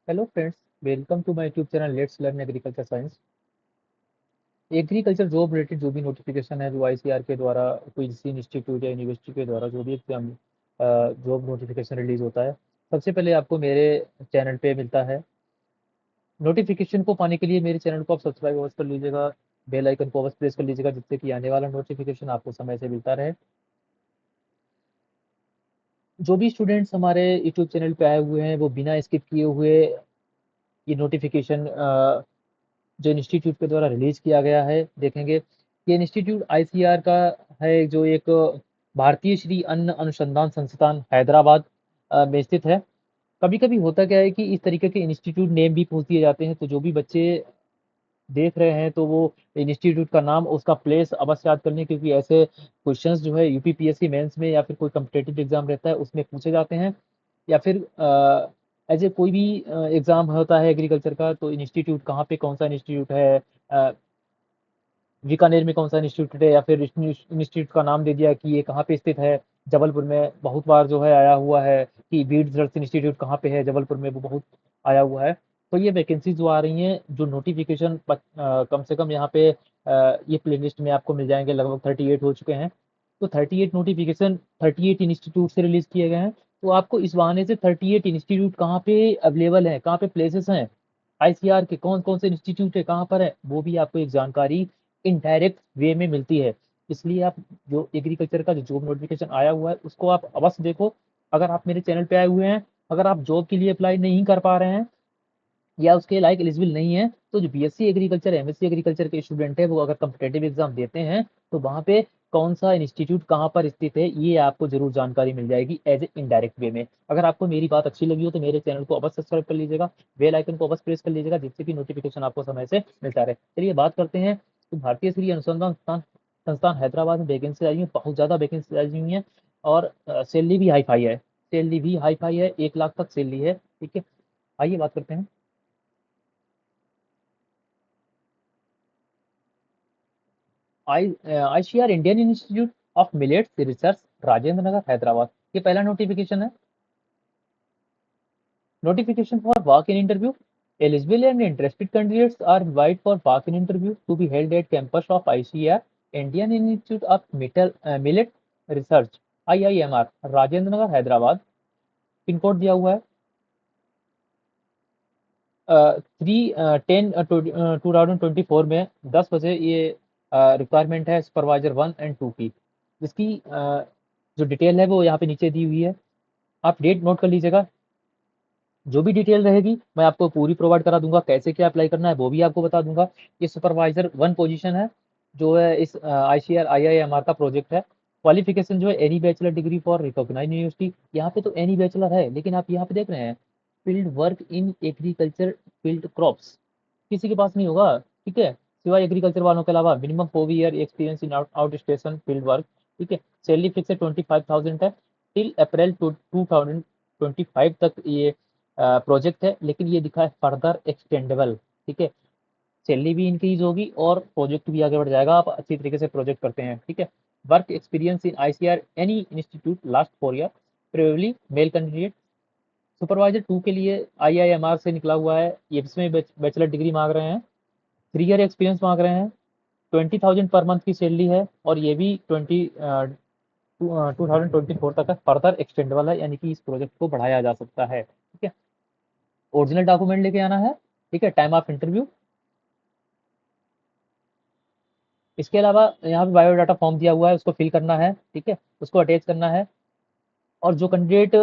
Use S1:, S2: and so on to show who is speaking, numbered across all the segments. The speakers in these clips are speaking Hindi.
S1: Hello friends, welcome to my YouTube channel let's learn agriculture science. Agriculture job related जो भी नोटिफिकेशन है, जो आईसीआर के द्वारा कोई किसी इंस्टीट्यूट या यूनिवर्सिटी के द्वारा जो भी एग्जाम जॉब नोटिफिकेशन रिलीज होता है, सबसे पहले आपको मेरे चैनल पे मिलता है। नोटिफिकेशन को पाने के लिए मेरे चैनल को आप सब्सक्राइब अवश्य कर लीजिएगा, बेल आइकन को अवश्य प्रेस कर लीजिएगा, जिससे कि आने वाला नोटिफिकेशन आपको समय से मिलता रहे। जो भी स्टूडेंट्स हमारे यूट्यूब चैनल पे आए हुए हैं, वो बिना स्किप किए हुए ये नोटिफिकेशन जो इंस्टीट्यूट के द्वारा रिलीज किया गया है देखेंगे। ये इंस्टीट्यूट आईसीआर का है, जो एक भारतीय श्री अन्न अनुसंधान संस्थान हैदराबाद में स्थित है। कभी कभी होता क्या है कि इस तरीके के इंस्टीट्यूट नेम भी पूछ दिए जाते हैं, तो जो भी बच्चे देख रहे हैं तो वो इंस्टीट्यूट का नाम, उसका प्लेस अवश्य याद कर लें, क्योंकि ऐसे क्वेश्चंस जो है यूपीपीएससी मेंस में या फिर कोई कम्पिटेटिव एग्जाम रहता है उसमें पूछे जाते हैं। या फिर एज ए कोई भी एग्जाम होता है एग्रीकल्चर का, तो इंस्टीट्यूट कहाँ पे, कौन सा इंस्टीट्यूट है, अ, बीकानेर में कौन सा इंस्टीट्यूट है, या फिर इंस्टीट्यूट का नाम दे दिया कि ये कहाँ पे स्थित है। जबलपुर में बहुत बार जो है आया हुआ है कि बीड रिसर्च इंस्टीट्यूट कहाँ पे है, जबलपुर में, वो बहुत आया हुआ है। तो ये वैकेंसी जो आ रही हैं, जो नोटिफिकेशन कम से कम यहाँ पे ये प्ले लिस्ट में आपको मिल जाएंगे, लगभग 38 हो चुके हैं। तो 38 नोटिफिकेशन 38 इंस्टीट्यूट से रिलीज किए गए हैं। तो आपको इस बहाने से 38 इंस्टीट्यूट कहाँ पे अवेलेबल है, कहाँ पे प्लेसेस हैं, आईसीआर के कौन कौन से इंस्टीट्यूट है, कहाँ पर है, वो भी आपको एक जानकारी इनडायरेक्ट वे में मिलती है। इसलिए आप जो एग्रीकल्चर का जो जॉब नोटिफिकेशन आया हुआ है उसको आप अवश्य देखो। अगर आप मेरे चैनल पे आए हुए हैं, अगर आप जॉब के लिए अप्लाई नहीं कर पा रहे हैं या उसके लायक एलिजिबल नहीं है, तो जो बीएससी एग्रीकल्चर एमएससी एग्रीकल्चर के स्टूडेंट है, वो अगर कम्पिटेटिव एग्जाम देते हैं तो वहाँ पे कौन सा इंस्टीट्यूट कहाँ पर स्थित है, ये आपको जरूर जानकारी मिल जाएगी एज ए इनडायरेक्ट वे में। अगर आपको मेरी बात अच्छी लगी हो तो मेरे चैनल को अवश्य सब्सक्राइब कर लीजिएगा, बेल आइकन को अवश्य प्रेस कर लीजिएगा, जिससे कि नोटिफिकेशन आपको समय से मिलता रहे। चलिए बात करते हैं। तो भारतीय श्री अनुसंधान संस्थान संस्थान हैदराबाद में वैकेंसी आई हुई है, बहुत ज़्यादा वैकेंसी आई हुई है। और सैलरी भी हाई फाई है, सैलरी भी हाई फाई है, 1 लाख तक सैलरी है। ठीक है, आइए बात करते हैं। ICR Indian Institute of Millets Research, Rajendra Nagar Hyderabad, ये पहला नोटिफिकेशन है। Notification for walk in interview, eligible and interested candidates are invited for walk in interview to be held at campus of ICR Indian Institute of Millet Research, IIMR, Rajendra Nagar Hyderabad. Pin code दिया हुआ है 2024 में 10 बजे। ये रिक्वायरमेंट है सुपरवाइजर 1 और 2 की, जिसकी जो डिटेल है वो यहाँ पे नीचे दी हुई है। आप डेट नोट कर लीजिएगा। जो भी डिटेल रहेगी मैं आपको पूरी प्रोवाइड करा दूंगा, कैसे क्या अप्लाई करना है वो भी आपको बता दूंगा। ये सुपरवाइजर 1 पोजीशन है, जो है इस आईसीआर आईआईएमआर का प्रोजेक्ट है। क्वालिफिकेशन जो है any bachelor degree for recognize university, यहाँ पे तो एनी बैचलर है, लेकिन आप यहाँ पे देख रहे हैं field work in agriculture field crops, किसी के पास नहीं होगा। ठीक है, सिवाय एग्रीकल्चर वालों के अलावा minimum 4 year experience in out station field work. ठीक है, सैलरी फिक्स है 25,000 है, टिल अप्रैल 2025 तक ये प्रोजेक्ट है, लेकिन ये दिखा है फर्दर एक्सटेंडेबल। ठीक है, सैलरी भी इंक्रीज होगी और प्रोजेक्ट भी आगे बढ़ जाएगा, आप अच्छी तरीके से प्रोजेक्ट करते हैं। ठीक है, work experience in ICR any institute last 4 year, preferably male candidate. Supervisor 2 के लिए आईआईएमआर से निकला हुआ है, ये इसमें बैचलर डिग्री मांग रहे हैं, 3 ईयर एक्सपीरियंस मांग रहे हैं, 20,000 पर मंथ की सैलरी है, और ये भी 2024 तक फर्दर एक्सटेंडेबल है, यानी कि इस प्रोजेक्ट को बढ़ाया जा सकता है। ठीक है, ओरिजिनल डॉक्यूमेंट लेके आना है। ठीक है, टाइम ऑफ इंटरव्यू। इसके अलावा यहाँ पे बायोडाटा फॉर्म दिया हुआ है, उसको फिल करना है। ठीक है, उसको अटैच करना है। और जो candidate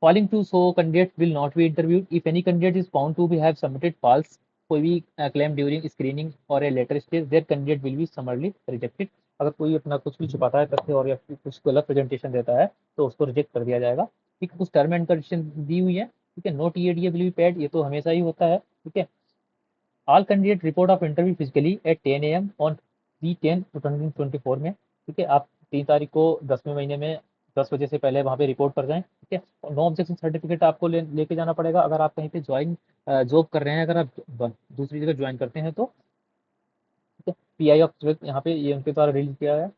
S1: falling to so candidate will not be interviewed if any candidate is found to be have submitted false, कोई भी क्लेम ड्यूरिंग स्क्रीनिंग और a later stage, their candidate will be summarily rejected. अगर कोई अपना कुछ भी छुपाता है तथ्य और या फिर कुछ गलत प्रेजेंटेशन देता है तो उसको रिजेक्ट कर दिया जाएगा। ठीक, कुछ टर्म एंड कंडीशन दी हुई है। ठीक है, no TADA will be paid, ये तो हमेशा ही होता है। ठीक है, all candidate report of interview physically at 10 AM on 3/10/2024 में। ठीक है, आप 3 तारीख को 10वें महीने में 10 बजे से पहले वहाँ पे रिपोर्ट कर जाएं। ठीक है, और नो ऑब्जेक्शन सर्टिफिकेट आपको लेके जाना पड़ेगा अगर आप कहीं पे ज्वाइन जॉब कर रहे हैं, अगर आप दूसरी जगह ज्वाइन करते हैं तो। ठीक है, पीआई ऑफ यहाँ पे ये उनके द्वारा रिलीज किया है।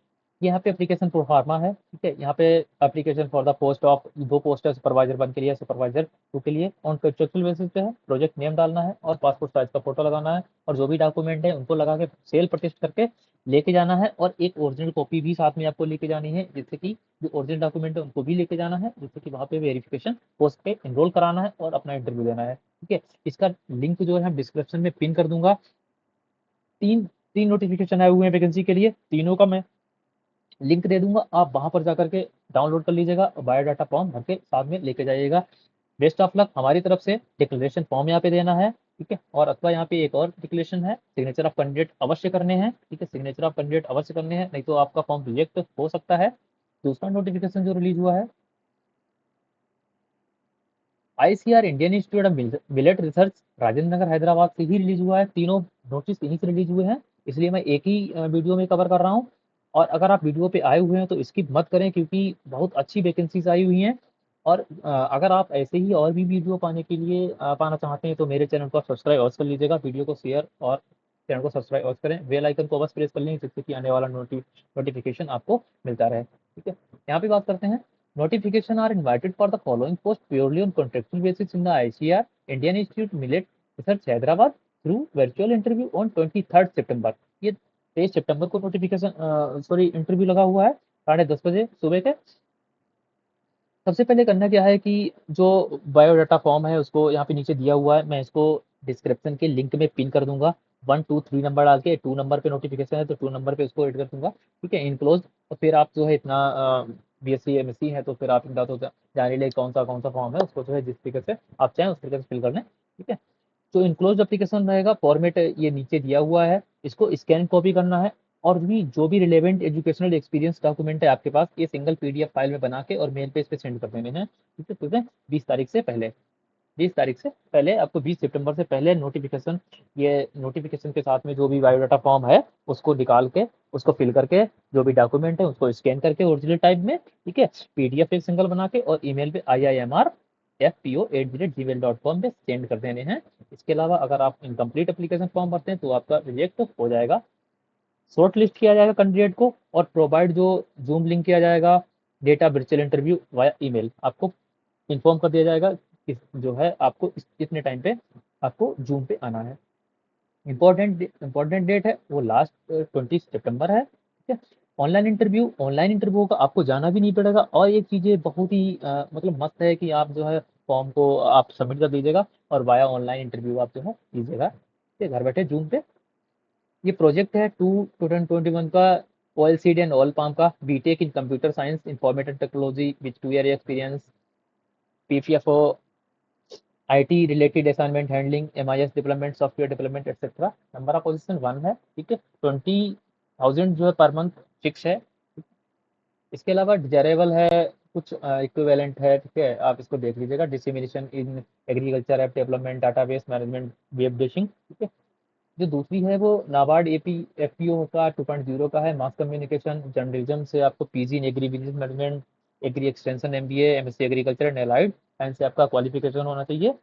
S1: यहाँ पे एप्लीकेशन प्रो फार्मा है, ठीक है। यहाँ पे application for the post of 2 post है, सुपरवाइजर 1 के लिए, सुपरवाइजर 2 के लिए। ऑन कॉन्ट्रेक्चुअल बेसिस पे है, प्रोजेक्ट नेम डालना है और पासपोर्ट साइज का फोटो लगाना है और जो भी डॉक्यूमेंट है उनको लगा के सेल प्रतिष्ठ करके लेके जाना है। और एक ओरिजिनल कॉपी भी साथ में आपको लेके जानी है, जिससे कि जो ओरिजिनल डॉक्यूमेंट है उनको भी लेके जाना है, जिससे कि वहाँ पे वेरिफिकेशन पोस्ट पे एनरोल कराना है और अपना इंटरव्यू देना है, ठीक है। इसका लिंक जो है डिस्क्रिप्शन में पिन कर दूंगा। तीन तीन नोटिफिकेशन आए हुए हैं वैकेंसी के लिए, तीनों का मैं लिंक दे दूंगा, आप वहां पर जाकर के डाउनलोड कर लीजिएगा और बायोडाटा फॉर्म भर के साथ में लेके जाइएगा। Best of luck. हमारी तरफ से डिक्लेरेशन फॉर्म यहाँ पे देना है, ठीक है। और अथवा यहाँ पे एक और डिक्लेरेशन है, सिग्नेचर ऑफ कैंडिडेट अवश्य करने हैं, ठीक है। सिग्नेचर ऑफ कैंडिडेट अवश्य करने हैं, नहीं तो आपका फॉर्म रिजेक्ट हो सकता है। दूसरा नोटिफिकेशन जो रिलीज हुआ है, ICR Indian Institute of Millet Research Rajendra Nagar Hyderabad से ही रिलीज हुआ है। तीनों नोटिस इन्हीं से रिलीज हुए हैं, इसलिए मैं एक ही वीडियो में कवर कर रहा हूँ। और अगर आप वीडियो पे आए हुए हैं तो स्किप मत करें, क्योंकि बहुत अच्छी वैकेंसीज आई हुई हैं। और अगर आप ऐसे ही और भी वीडियो पाने के लिए पाना चाहते हैं तो मेरे चैनल को सब्सक्राइब अवश्य कर लीजिएगा, वीडियो को शेयर और चैनल को सब्सक्राइब अवश्य करें, बेल आइकन को अवश्य प्रेस कर लें, जिससे कि आने वाला नोटिफिकेशन आपको मिलता रहे, ठीक है। यहाँ पे बात करते हैं, notification are invited for the following post purely on contractual basis in the ICR Indian Institute Millet Research Hyderabad through virtual interview on 23rd September। ये 23 सितंबर को नोटिफिकेशन सॉरी इंटरव्यू लगा हुआ है 10:30 बजे सुबह के। सबसे पहले करना क्या है कि जो बायोडाटा फॉर्म है उसको यहाँ पे नीचे दिया हुआ है, मैं इसको डिस्क्रिप्शन के लिंक में पिन कर दूंगा। 1 2 3 नंबर डाल के 2 नंबर पे नोटिफिकेशन है तो 2 नंबर पे उसको एड कर दूंगा, ठीक है, इनक्लोज। और फिर आप जो है इतना बीएससी एमएससी है तो फिर आप इनका तो जान ही ले कौन सा फॉर्म है, उसको जो है जिस तरीके से आप चाहें उस तरीके से फिल कर लें, ठीक है। जो इनक्लोज एप्लीकेशन रहेगा, फॉर्मेट ये नीचे दिया हुआ है, इसको स्कैन कॉपी करना है। और भी जो भी रिलेवेंट एजुकेशनल एक्सपीरियंस डॉक्यूमेंट है आपके पास, ये सिंगल पीडीएफ फाइल में बना के और मेल पे इस पे सेंड कर देने हैं, ठीक है। 20 तारीख से पहले, 20 तारीख से पहले आपको 20 सितंबर से पहले नोटिफिकेशन, ये नोटिफिकेशन के साथ में जो भी बायोडाटा फॉर्म है उसको निकाल के उसको फिल करके जो भी डॉक्यूमेंट है उसको स्कैन करके ओरिजिनल टाइप में, ठीक है, पीडीएफ एक सिंगल बना के और ईमेल पे iimrfpo@gmail.com पे सेंड कर देने हैं। इसके अलावा अगर आप इनकम्प्लीट एप्लीकेशन फॉर्म भरते हैं तो आपका रिजेक्ट हो जाएगा, शॉर्ट लिस्ट किया जाएगा कैंडिडेट को और प्रोवाइड जो जूम लिंक किया जाएगा data virtual interview via email, आपको इन्फॉर्म कर दिया जाएगा कि जो है आपको इतने टाइम पे आपको जूम पे आना है। इंपॉर्टेंट डेट है वो लास्ट 20 सितंबर है, ठीक है। ऑनलाइन इंटरव्यू का आपको जाना भी नहीं पड़ेगा। और एक चीज़ें बहुत ही मतलब मस्त है कि आप जो है फॉर्म को आप सबमिट कर दीजिएगा और वाया ऑनलाइन इंटरव्यू आप जो है लीजिएगा, ठीक है, घर बैठे जूम पे। ये प्रोजेक्ट है 2021 का oil seed and oil palm का, BTech in computer science information technology with 2 year experience, PPFO, IT related assignment handling, MIS development, software development etcetera. Number of position 1 है, ठीक है। 20,000 जो है पर मंथ फिक्स है। इसके अलावा डिजायरेबल है, कुछ इक्विवेलेंट है, ठीक है, आप इसको देख लीजिएगा। Dissemination in agriculture app development, database management, web dashing, ठीक है। जो दूसरी है वो नाबार्ड एपी एफपीओ का 2.0 का है, मास कम्युनिकेशन जर्नलिज्म से आपको PG in agri business management, agri extension MBA, MSc agriculture and allied science से आपका क्वालिफिकेशन होना चाहिए।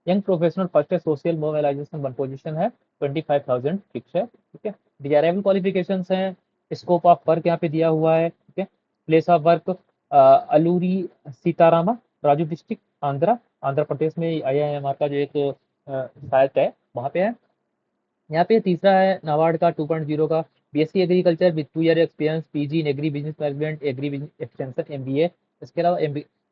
S1: यंग प्रोफेशनल फर्स्ट है सोशल मोबिलाइजेशन 1 पोजीशन है, 25,000 फिक्स है, ठीक है। डिजायरेबल क्वालिफिकेशंस हैं, स्कोप ऑफ वर्क यहाँ पे दिया हुआ है, ठीक है। Place of work Alluri Sitarama, Raju district, Andhra Pradesh में आईआईएमआर का जो एक साइट है वहाँ पे है। यहाँ पे तीसरा है नाबार्ड का 2.0 का, BSc agriculture with 2 year experience, PG in agri business management, agri business extension MBA. इसके अलावा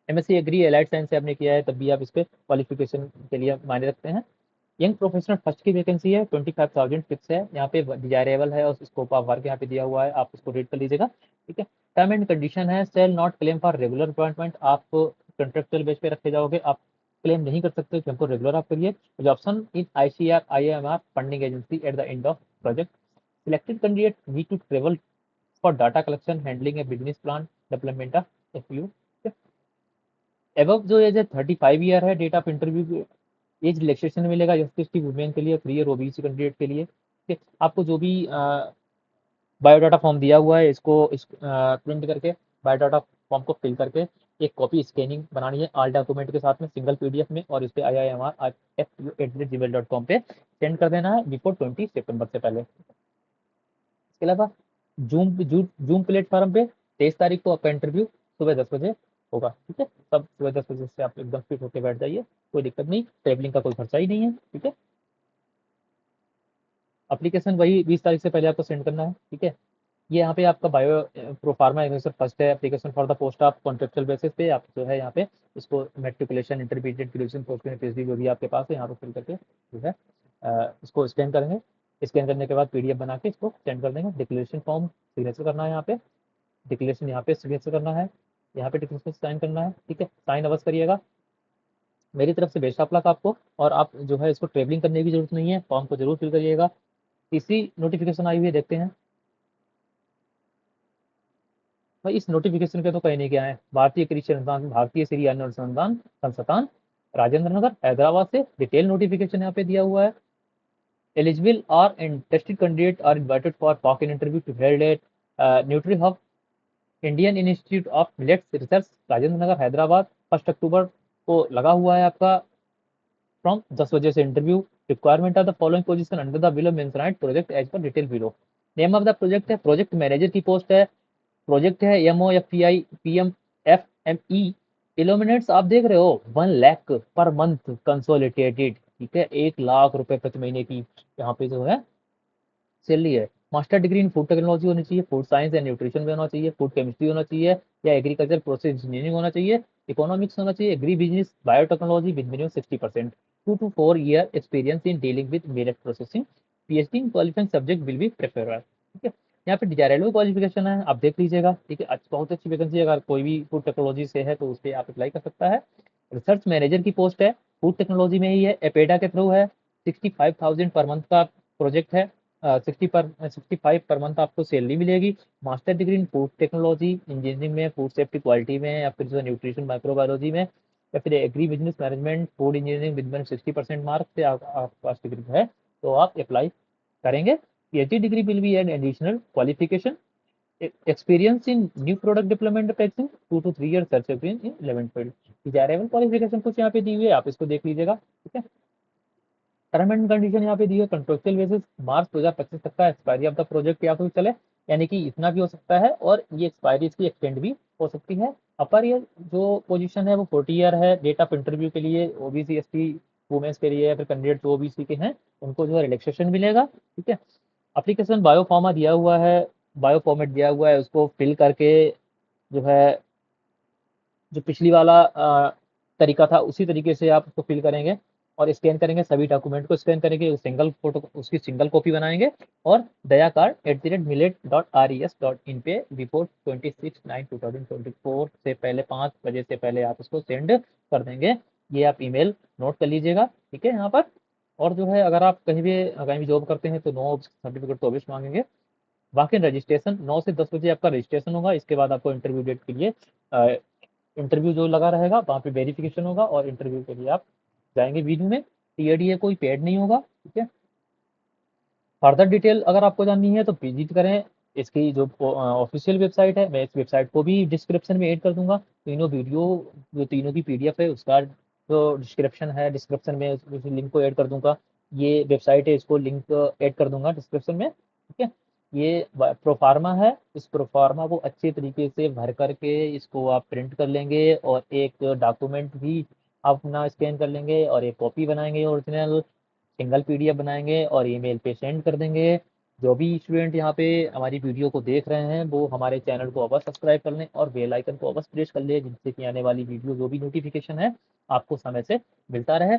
S1: एमएससी एग्री एलाइड साइंस से आपने किया है तब भी आप इस पे क्वालिफिकेशन के लिए मायने रखते हैं। यंग प्रोफेशनल फर्स्ट की वैकेंसी है, 25,000 फिक्स है, यहाँ पे डिजायरेबल है और स्कोप ऑफ वर्क यहाँ पे दिया हुआ है, आप उसको रीड कर लीजिएगा, ठीक है। टर्म एंड कंडीशन है, shall not claim for regular appointment, आप कॉन्ट्रेक्चुअल बेस पे रखे जाओगे, आप क्लेम नहीं कर सकते कि हमको रेगुलर आप करिए। Option in ICR IMR funding agency at the end of project, selected candidate need to travel for data collection handling a business plan development of FU. Above जो एज है 35 ईयर है, date of interview age relaxation मिलेगा एसटी वुमेन के लिए, फ्री है ओबीसी कैंडिडेट के लिए, ठीक है। आपको जो भी बायोडाटा फॉर्म दिया हुआ है इस प्रिंट करके बायोडाटा फॉर्म को फिल करके एक कॉपी स्कैनिंग बनानी है ऑल डॉक्यूमेंट के साथ में सिंगल पीडीएफ में और इस पे iimr@fpu@gmail.com पे सेंड कर देना है बिफोर 20 सितंबर से पहले। इसके अलावा जूम प्लेटफॉर्म पे 23 तारीख को आपका इंटरव्यू सुबह 10 बजे होगा। ठीक है, सब सुबह 10 बजे से आप एकदम फिट होकर बैठ जाइए, कोई दिक्कत नहीं, ट्रेवलिंग का कोई खर्चा ही नहीं है। ठीक है, एप्लीकेशन वही 20 तारीख से पहले आपको सेंड करना है। ठीक है, ये यहाँ पे आपका बायो प्रोफार्मा एग्रीकल्चर फर्स्ट है, application for the post of contractual basis पे आप जो है यहाँ पे इसको matriculation intermediate graduation post PhD जो भी आपके पास है यहाँ पे फिल करके जो है इसको स्कैन करेंगे। स्कैन करने के बाद पीडीएफ बना के इसको सेंड कर देंगे। डिक्लेरेशन फॉर्म सिग्नेचर करना है, यहाँ पे डिक्लेरेशन यहाँ पे सिग्नेचर करना है, यहाँ पे डिक्लेरेशन साइन करना है। ठीक है, साइन अवश्य करिएगा। मेरी तरफ से बेस्ट ऑफ लक आपको, और आप जो है इसको ट्रेवलिंग करने की जरूरत नहीं है, फॉर्म को जरूर फिल करिएगा। इसी नोटिफिकेशन आई हुई है, देखते हैं भाई। इस नोटिफिकेशन के तो कहने क्या है, भारतीय कृषि अनुसंधान, भारतीय श्री अन्न अनुसंधान संस्थान राजेंद्र नगर हैदराबाद से डिटेल नोटिफिकेशन यहाँ पे दिया हुआ है। एलिजिबल और interested candidate are invited for walk in interview to held at nutri hub Indian Institute of Millets Research Rajendra Nagar Hyderabad. 1 October को लगा हुआ है आपका फ्रॉम 10 बजे से interview. Requirement of the following position under the below mentioned project as per detail below. Name of the project है, प्रोजेक्ट मैनेजर की पोस्ट है। प्रोजेक्ट है MOFPI PMFME। इल्यूमिनेट्स आप देख रहे हो 1 लाख पर मंथ कंसोलिडेटेड। ठीक है, 1 लाख रुपए प्रति महीने की यहाँ पे जो है सैलरी है। Master degree in food technology होनी चाहिए, फूड साइंस एंड न्यूट्रिशन में होना चाहिए, फूड केमिस्ट्री होना चाहिए या एग्रीकल्चर प्रोसेस इंजीनियरिंग होना चाहिए, इकोनॉमिक्स होना चाहिए, agri business biotechnology with minimum 60%, 2 to 4 year experience in dealing with millet processing, PhD in qualifying subject will be preferred. ठीक है, यहाँ पे डिजायरेबल क्वालिफिकेशन है, आप देख लीजिएगा। ठीक है, बहुत अच्छी वैकेंसी है, अगर कोई भी फूड टेक्नोलॉजी से है तो उस पर आप अप्लाई कर सकता है। रिसर्च मैनेजर की पोस्ट है, फूड टेक्नोलॉजी में ही है, एपेडा के थ्रू है। 65,000 पर मंथ का प्रोजेक्ट है। 65 पर मंथ आपको सैलरी मिलेगी। Master degree in food technology engineering में, फूड सेफ्टी क्वालिटी में, या फिर जो न्यूट्रिशन माइक्रोबायोलॉजी में, या फिर agree business management food engineering with 60% mark से आपके पास डिग्री है तो आप अप्लाई करेंगे। PhD degree will be an additional qualification. Experience in new product development practice 2 to 3 years search experience in relevant field. Desirable qualification कुछ यहाँ पे दी हुई है, आप इसको देख लीजिएगा। ठीक है, टर्म एंड कंडीशन यहाँ पे दी है, कंट्रेक्चुअल बेसिस मार्च 2025 तक का एक्सपायरी ऑफ द प्रोजेक्ट या फिर चले, यानी कि इतना भी हो सकता है, और ये एक्सपायरी इसकी एक्सटेंड भी हो सकती है। अपर ईयर जो पोजीशन है वो 40 ईयर है। डेट ऑफ इंटरव्यू के लिए ओबीसी एसटी वुमेन्स के लिए या फिर कैंडिडेट जो ओबीसी के हैं उनको जो है रिलैक्सेशन मिलेगा। ठीक है, एप्लीकेशन बायो फॉर्मा दिया हुआ है, बायो फॉर्मेट दिया हुआ है, उसको फिल करके जो है जो पिछली वाला तरीका था उसी तरीके से आप उसको फिल करेंगे और स्कैन करेंगे। सभी डॉक्यूमेंट को स्कैन करेंगे, सिंगल फोटो उसकी सिंगल कॉपी बनाएंगे और दया कार्ड @millet.res.in पे बिफोर 26/9/2024 से पहले 5 बजे से पहले आप उसको सेंड कर देंगे। ये आप ईमेल नोट कर लीजिएगा। ठीक है, यहाँ पर और जो है अगर आप कहीं भी जॉब करते हैं तो नो सर्टिफिकेट तो अवश्य मांगेंगे। बाकी रजिस्ट्रेशन 9 से 10 बजे आपका रजिस्ट्रेशन होगा। इसके बाद आपको इंटरव्यू डेट के लिए इंटरव्यू जो लगा रहेगा वहाँ पे वेरिफिकेशन होगा और इंटरव्यू के लिए आप जाएंगे वीडियो में। टीएडी है, कोई पेड नहीं होगा। ठीक है, फर्दर डिटेल अगर आपको जाननी है तो विजिट करें इसकी जो ऑफिशियल वेबसाइट है। मैं इस वेबसाइट को भी डिस्क्रिप्शन में ऐड कर दूंगा। तीनों वीडियो जो तीनों की पीडीएफ है उसका जो डिस्क्रिप्शन है, डिस्क्रिप्शन में उस लिंक को ऐड कर दूंगा। ये वेबसाइट है, इसको लिंक ऐड कर दूंगा डिस्क्रिप्शन में। ठीक है, ये प्रोफार्मा है, इस प्रोफार्मा को अच्छे तरीके से भर करके इसको आप प्रिंट कर लेंगे और एक डॉक्यूमेंट भी अपना स्कैन कर लेंगे और एक कॉपी बनाएंगे ओरिजिनल, सिंगल पीडीएफ बनाएंगे और ईमेल पे सेंड कर देंगे। जो भी स्टूडेंट यहाँ पे हमारी वीडियो को देख रहे हैं वो हमारे चैनल को अवश्य सब्सक्राइब कर लें और बेल आइकन को अवश्य प्रेस कर लें, जिससे कि आने वाली वीडियो जो भी नोटिफिकेशन है आपको समय से मिलता रहे।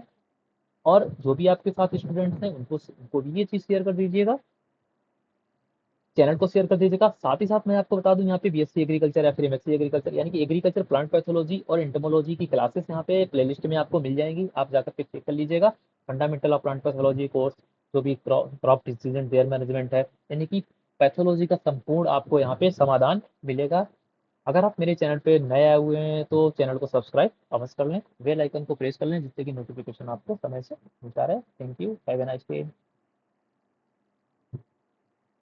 S1: और जो भी आपके साथ स्टूडेंट्स हैं उनको भी ये चीज़ शेयर कर दीजिएगा, चैनल को शेयर कर दीजिएगा। साथ ही साथ मैं आपको बता दूं यहाँ पे बीएससी एग्रीकल्चर या फिर एमएससी एग्रीकल्चर यानी कि एग्रीकल्चर प्लांट पैथोलॉजी और एंटोमोलॉजी की क्लासेस यहाँ पे प्लेलिस्ट में आपको मिल जाएंगी, आप जाकर के चेक कर लीजिएगा। Fundamental of plant pathology course, जो भी क्रॉप डिसीजन एंड मैनेजमेंट है, यानी कि पैथोलॉजी का संपूर्ण आपको यहाँ पे समाधान मिलेगा। अगर आप मेरे चैनल पे नए आए हुए हैं तो चैनल को सब्सक्राइब अवश्य कर लें, बेल आइकन को प्रेस कर लें, जिससे कि नोटिफिकेशन आपको समय से मिलता रहे। Thank you, have a nice day.